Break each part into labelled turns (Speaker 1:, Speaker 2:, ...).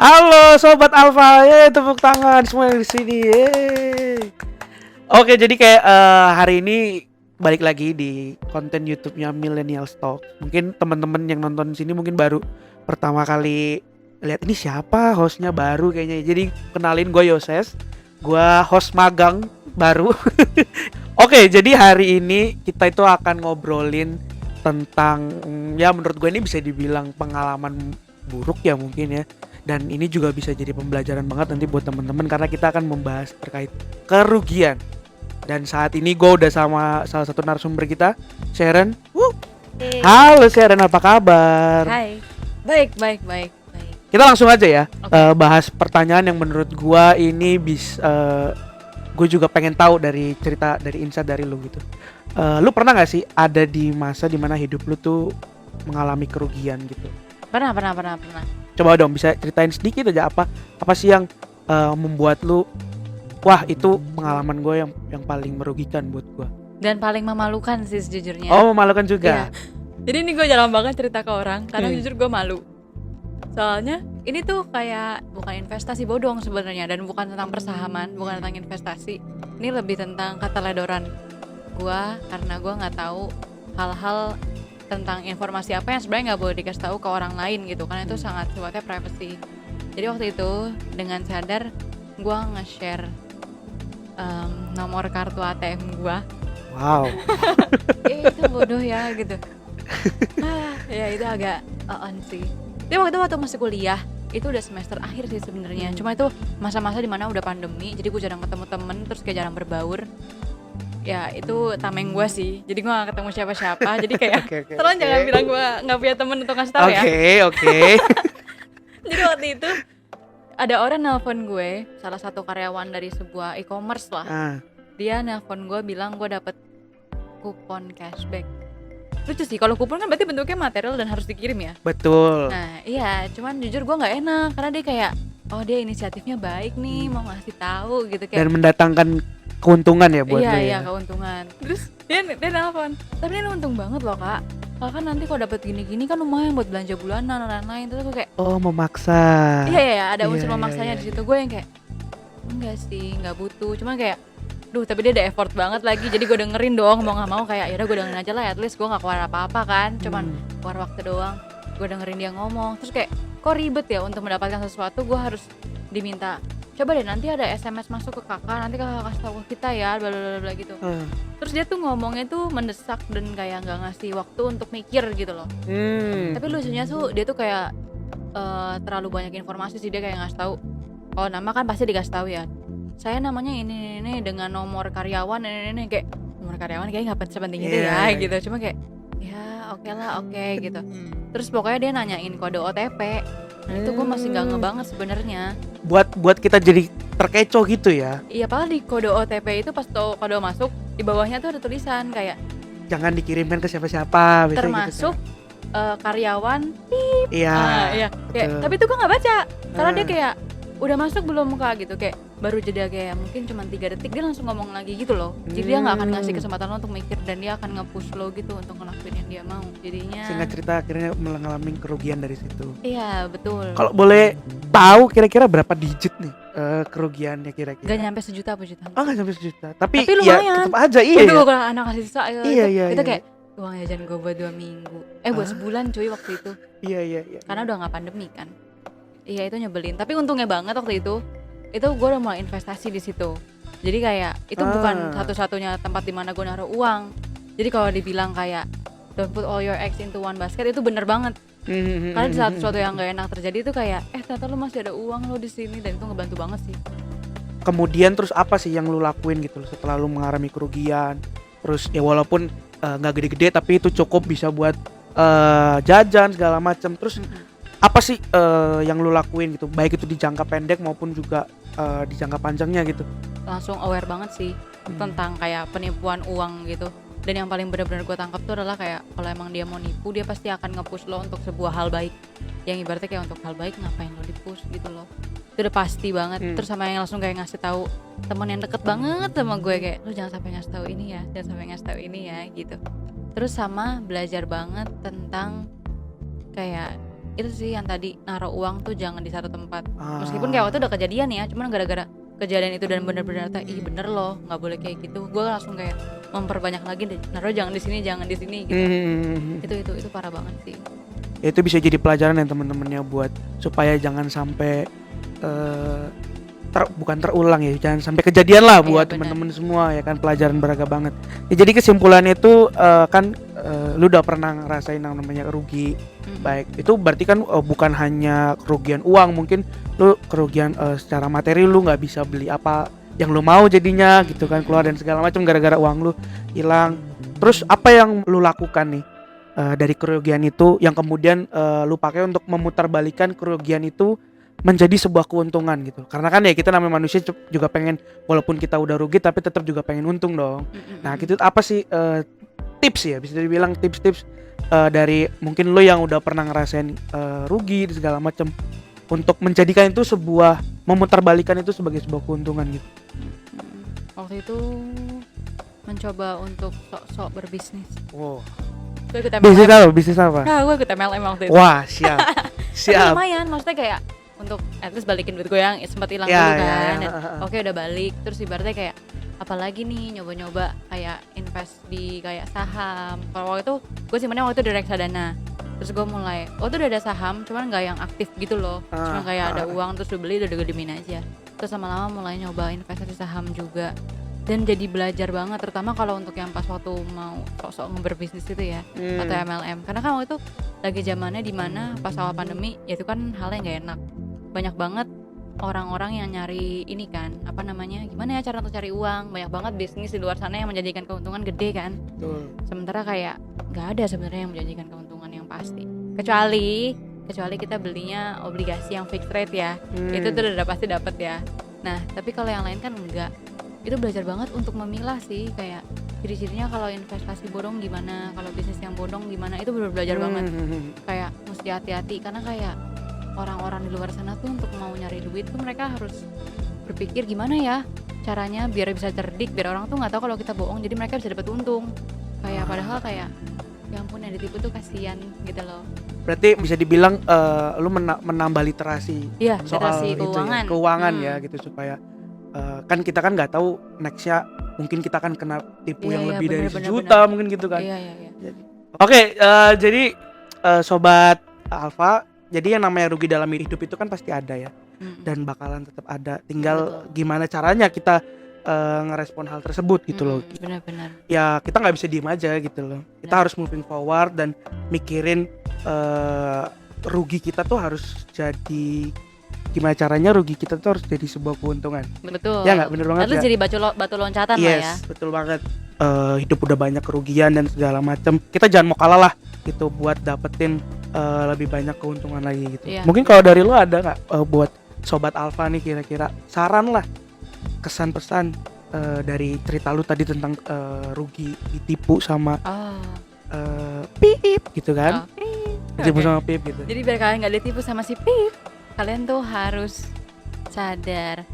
Speaker 1: Halo Sobat Alfa, tepuk tangan semua di sini. Yeay. Oke, jadi kayak hari ini balik lagi di konten YouTube-nya Millennial Talk. Mungkin teman-teman yang nonton sini mungkin baru pertama kali lihat ini siapa hostnya baru kayaknya. Jadi kenalin, gue Yoses, gue host magang baru. Oke, jadi hari ini kita itu akan ngobrolin tentang ya menurut gue ini bisa dibilang pengalaman buruk ya mungkin ya. Dan ini juga bisa jadi pembelajaran banget nanti buat teman-teman karena kita akan membahas terkait kerugian. Dan saat ini gue udah sama salah satu narasumber kita, Sharon.
Speaker 2: Hey.
Speaker 1: Halo Sharon, apa kabar?
Speaker 2: Hai. Baik.
Speaker 1: Kita langsung aja ya,
Speaker 2: Oke.
Speaker 1: bahas pertanyaan yang menurut gue ini gue juga pengen tahu dari cerita, dari insight dari lu gitu. Lu pernah gak sih ada di masa dimana hidup lu tuh mengalami kerugian gitu?
Speaker 2: Pernah.
Speaker 1: Coba dong bisa ceritain sedikit aja apa sih yang membuat lu wah itu pengalaman gue yang paling merugikan buat gue.
Speaker 2: Dan paling memalukan sih sejujurnya.
Speaker 1: Oh, memalukan juga.
Speaker 2: Iya. Jadi ini gue jarang banget cerita ke orang karena jujur gue malu. Soalnya ini tuh kayak bukan investasi bodong sebenarnya dan bukan tentang persahaman, bukan tentang investasi. Ini lebih tentang keteledoran gue karena gue nggak tahu hal-hal tentang informasi apa yang sebenarnya nggak boleh dikasih tahu ke orang lain gitu karena itu sangat sifatnya privacy. Jadi waktu itu dengan sadar gue nge-share nomor kartu ATM gue.
Speaker 1: Wow.
Speaker 2: Itu bodoh ya gitu. Ya itu agak on sih. Tapi waktu masih kuliah itu udah semester akhir sih sebenarnya. Cuma itu masa-masa dimana udah pandemi, jadi gue jarang ketemu temen, terus kayak jarang berbaur. Ya itu tameng gue sih, jadi gue gak ketemu siapa-siapa. Jadi kayak tolong jangan bilang gue gak punya temen untuk ngasih tahu ya.
Speaker 1: Oke.
Speaker 2: Jadi waktu itu ada orang nelpon gue, salah satu karyawan dari sebuah e-commerce lah. Dia nelpon gue bilang gue dapet kupon cashback. Lucu sih, kalau kupon kan berarti bentuknya material dan harus dikirim ya.
Speaker 1: Betul.
Speaker 2: Nah iya, cuman jujur gue gak enak karena dia kayak oh dia inisiatifnya baik nih, mau ngasih tahu gitu kayak.
Speaker 1: Dan mendatangkan keuntungan ya buat lu ya.
Speaker 2: Iya keuntungan. Terus dia nelfon, tapi ini untung banget loh kak. Kalau kan nanti kalau dapet gini-gini kan lumayan buat belanja bulanan dan lain-lain. Terus gue kayak
Speaker 1: Oh, memaksa.
Speaker 2: Iya ada unsur
Speaker 1: Iya,
Speaker 2: memaksanya
Speaker 1: iya.
Speaker 2: di situ. Gue yang kayak enggak sih, nggak butuh. Cuma kayak duh tapi dia ada effort banget lagi. Jadi gue dengerin dong, mau nggak mau kayak yaudah gue dengerin aja lah. At least gue nggak keluar apa-apa kan. Cuman keluar waktu doang. Gue dengerin dia ngomong. Terus kayak kok ribet ya untuk mendapatkan sesuatu. Gue harus diminta coba deh nanti ada SMS masuk ke kakak, nanti kakak kasih tahu ke kita ya, bla bla bla gitu. Terus dia tuh ngomongnya tuh mendesak dan kayak nggak ngasih waktu untuk mikir gitu loh. Tapi lucunya tuh dia tuh kayak terlalu banyak informasi sih. Dia kayak ngasih tahu, oh nama kan pasti dikasih tahu ya. Saya namanya ini dengan nomor karyawan ini kayak nomor karyawan kayak nggak sepenting itu ya gitu. Cuma kayak ya oke gitu. Terus pokoknya dia nanyain kode OTP. Nah itu gue masih nggak banget sebenarnya.
Speaker 1: Buat kita jadi terkecoh gitu ya.
Speaker 2: Iya, padahal di kode OTP itu pas kode masuk di bawahnya tuh ada tulisan kayak
Speaker 1: jangan dikirimkan ke siapa-siapa.
Speaker 2: Termasuk
Speaker 1: gitu,
Speaker 2: karyawan.
Speaker 1: Iya.
Speaker 2: Iya. Kayak, tapi itu gue nggak baca karena dia kayak udah masuk belum kak gitu, kayak baru jeda kayak mungkin cuma 3 detik dia langsung ngomong lagi gitu loh. Jadi dia nggak akan ngasih kesempatan lo untuk mikir dan dia akan nge-push lo gitu untuk ngelakuin yang dia mau. Jadinya
Speaker 1: Singkat cerita akhirnya mengalami kerugian dari situ.
Speaker 2: iya betul.
Speaker 1: Kalau boleh tahu kira-kira berapa digit nih kerugiannya kira-kira?
Speaker 2: Gak nyampe sejuta apa juta.
Speaker 1: Oh, nggak sampai sejuta. Tapi
Speaker 2: lumayan.
Speaker 1: ya tetap aja iya.
Speaker 2: Itu kalau anak kasih sisa
Speaker 1: Iya.
Speaker 2: Itu kayak uang jajan gue buat 2 minggu. Buat sebulan cuy waktu itu.
Speaker 1: Iya.
Speaker 2: Karena udah nggak pandemi kan. Iya itu nyebelin. Tapi untungnya banget waktu itu gue udah mulai investasi di situ. Jadi kayak itu bukan satu-satunya tempat di mana gue naruh uang. Jadi kalau dibilang kayak don't put all your eggs into one basket itu bener banget. Karena di saat sesuatu yang gak enak terjadi itu kayak ternyata lo masih ada uang lo di sini dan itu ngebantu banget sih.
Speaker 1: Kemudian terus apa sih yang lu lakuin gitu setelah lu mengalami kerugian? Terus ya walaupun nggak gede-gede tapi itu cukup bisa buat jajan segala macam. Terus apa sih yang lu lakuin gitu? Baik itu di jangka pendek maupun juga di jangka panjangnya gitu.
Speaker 2: Langsung aware banget sih tentang kayak penipuan uang gitu. Dan yang paling benar-benar gue tangkap tuh adalah kayak kalau emang dia mau nipu dia pasti akan nge-push lo untuk sebuah hal baik. Yang ibaratnya kayak untuk hal baik ngapain lo di-push gitu loh. Itu udah pasti banget. Terus sama yang langsung kayak ngasih tahu teman yang deket banget sama gue kayak lo jangan sampai ngasih tahu ini ya, jangan sampai ngasih tahu ini ya gitu. Terus sama belajar banget tentang kayak itu sih yang tadi, naruh uang tuh jangan di satu tempat.
Speaker 1: Ah.
Speaker 2: Meskipun kayak waktu itu udah kejadian ya, cuman gara-gara kejadian itu dan bener-bener ih bener loh, nggak boleh kayak gitu. Gue langsung kayak memperbanyak lagi deh, naruh jangan di sini gitu. Itu parah banget sih.
Speaker 1: Itu bisa jadi pelajaran ya teman-temannya buat supaya jangan sampai bukan terulang ya, jangan sampai kejadian lah buat
Speaker 2: benar.
Speaker 1: teman-teman semua ya kan, pelajaran berharga banget. Ya, jadi kesimpulannya itu kan lu udah pernah ngerasain yang namanya rugi. Baik, itu berarti kan bukan hanya kerugian uang, mungkin lu kerugian secara materi, lu nggak bisa beli apa yang lu mau jadinya gitu kan, keluar dan segala macam gara-gara uang lu hilang. Terus apa yang lu lakukan nih dari kerugian itu yang kemudian lu pakai untuk memutarbalikkan kerugian itu menjadi sebuah keuntungan gitu? Karena kan ya kita namanya manusia juga pengen, walaupun kita udah rugi tapi tetap juga pengen untung dong. Nah gitu, apa sih tips ya, bisa dibilang tips-tips dari mungkin lo yang udah pernah ngerasain rugi segala macam untuk menjadikan itu sebuah, memutarbalikan itu sebagai sebuah keuntungan gitu?
Speaker 2: Waktu itu mencoba untuk sok-sok berbisnis.
Speaker 1: Wow.
Speaker 2: Gue ikut
Speaker 1: Bisnis
Speaker 2: MLM.
Speaker 1: apa? Bisnis apa?
Speaker 2: Nah, gue ikut MLM waktu itu.
Speaker 1: Wah, siap.
Speaker 2: Tapi
Speaker 1: Siap.
Speaker 2: lumayan, maksudnya kayak untuk at least balikin duit gue yang sempat hilang
Speaker 1: Ya,
Speaker 2: dulu
Speaker 1: ya,
Speaker 2: kan.
Speaker 1: ya.
Speaker 2: Dan oke udah balik, terus ibaratnya kayak apalagi nih nyoba-nyoba kayak invest di kayak saham. Kalau waktu itu gue simpannya waktu itu di reksadana. Terus gue mulai, waktu itu udah ada saham, cuman nggak yang aktif gitu loh. Cuma kayak ada uang terus udah beli udah gedemin aja. Terus lama-lama mulai nyoba investasi saham juga. Dan jadi belajar banget, terutama kalau untuk yang pas waktu mau sok-sok ngeberbisnis itu ya, atau MLM. Karena kan waktu itu lagi zamannya dimana pas awal pandemi, ya itu kan hal yang gak enak. Banyak banget orang-orang yang nyari ini kan, apa namanya, gimana ya cara untuk cari uang. Banyak banget bisnis di luar sana yang menjanjikan keuntungan gede kan.
Speaker 1: Betul.
Speaker 2: Sementara kayak gak ada sebenarnya yang menjanjikan keuntungan yang pasti. Kecuali kita belinya obligasi yang fixed rate ya, itu tuh udah pasti dapat ya. Nah tapi kalau yang lain kan enggak. Itu belajar banget untuk memilah sih, kayak ciri-cirinya kalau investasi bodong gimana, kalau bisnis yang bodong gimana, itu bener belajar banget. Kayak mesti hati-hati, karena kayak orang-orang di luar sana tuh untuk mau nyari duit tuh mereka harus berpikir gimana ya caranya biar bisa cerdik, biar orang tuh nggak tahu kalau kita bohong, jadi mereka bisa dapat untung. Kayak padahal kayak ya ampun yang ditipu tuh kasihan gitu loh.
Speaker 1: Berarti bisa dibilang lu menambah literasi soal
Speaker 2: literasi
Speaker 1: itu
Speaker 2: keuangan.
Speaker 1: ya, keuangan ya gitu, supaya kan kita kan nggak tahu nextnya mungkin kita kan kena tipu yang lebih dari sejuta mungkin gitu kan.
Speaker 2: Iya.
Speaker 1: Oke, jadi sobat Alfa, jadi yang namanya rugi dalam hidup itu kan pasti ada ya, dan bakalan tetap ada. Tinggal gimana caranya kita ngerespon hal tersebut gitu loh.
Speaker 2: Benar-benar.
Speaker 1: Ya kita nggak bisa diem aja gitu loh. Kita harus moving forward dan mikirin rugi kita tuh harus jadi, gimana caranya rugi kita tuh harus jadi sebuah keuntungan.
Speaker 2: Betul.
Speaker 1: Ya nggak, bener banget.
Speaker 2: Lalu jadi batu loncatan lah ya.
Speaker 1: Yes, betul banget. Hidup udah banyak kerugian dan segala macam. Kita jangan mau kalah lah gitu buat dapetin lebih banyak keuntungan lagi gitu.
Speaker 2: Iya.
Speaker 1: Mungkin kalau dari lo ada nggak buat sobat Alfa nih kira-kira saran lah, kesan pesan dari cerita lu tadi tentang rugi ditipu sama Pip gitu kan? Ditipu sama Pip gitu.
Speaker 2: Jadi biar kalian nggak ditipu sama si Pip, kalian tuh harus sadar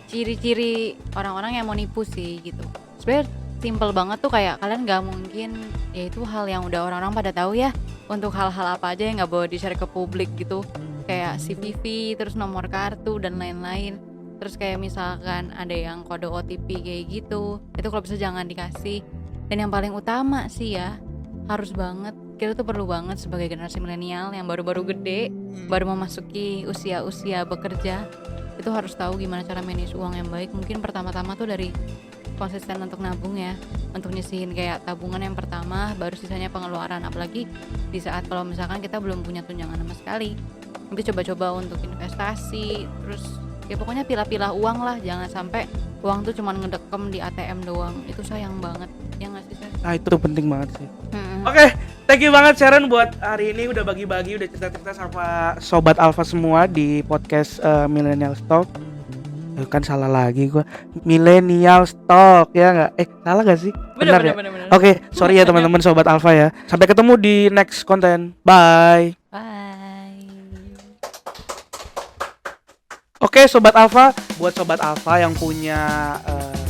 Speaker 2: ciri-ciri orang-orang yang mau nipu sih gitu. Sebenarnya simple banget tuh, kayak kalian nggak mungkin, ya itu hal yang udah orang-orang pada tahu ya. Untuk hal-hal apa aja yang nggak boleh di-share ke publik gitu, kayak CVV, terus nomor kartu dan lain-lain. Terus kayak misalkan ada yang kode OTP kayak gitu, itu kalau bisa jangan dikasih. Dan yang paling utama sih ya, harus banget, kita tuh perlu banget sebagai generasi milenial yang baru-baru gede, baru memasuki usia bekerja, itu harus tahu gimana cara manage uang yang baik. Mungkin pertama-tama tuh dari konsisten untuk nabung ya, untuk nyisihin kayak tabungan yang pertama, baru sisanya pengeluaran. Apalagi di saat kalau misalkan kita belum punya tunjangan sama sekali, nanti coba-coba untuk investasi, terus ya pokoknya pilah-pilah uang lah, jangan sampai uang tuh cuma ngedekem di ATM doang, itu sayang banget ya nggak sih Sar?
Speaker 1: Nah itu penting banget sih. Oke, thank you banget Sharon buat hari ini udah bagi-bagi, udah cerita-cerita sama sobat Alfa semua di podcast Millennial Talk. Kan salah lagi gua, Millennial Talk ya nggak? Salah gak sih? Benar ya?
Speaker 2: Bener.
Speaker 1: Oke, sorry ya teman-teman sobat Alfa ya. Sampai ketemu di next konten. Bye. Oke sobat Alfa, buat sobat Alfa yang punya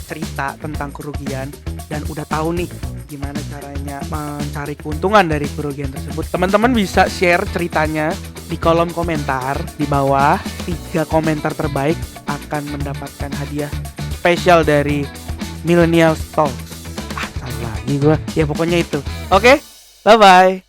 Speaker 1: cerita tentang kerugian dan udah tahu nih gimana caranya mencari keuntungan dari kerugian tersebut, teman-teman bisa share ceritanya di kolom komentar di bawah. 3 komentar terbaik akan mendapatkan hadiah spesial dari Millennial Talks. Salah lagi gue. Ya pokoknya itu. Oke, bye bye.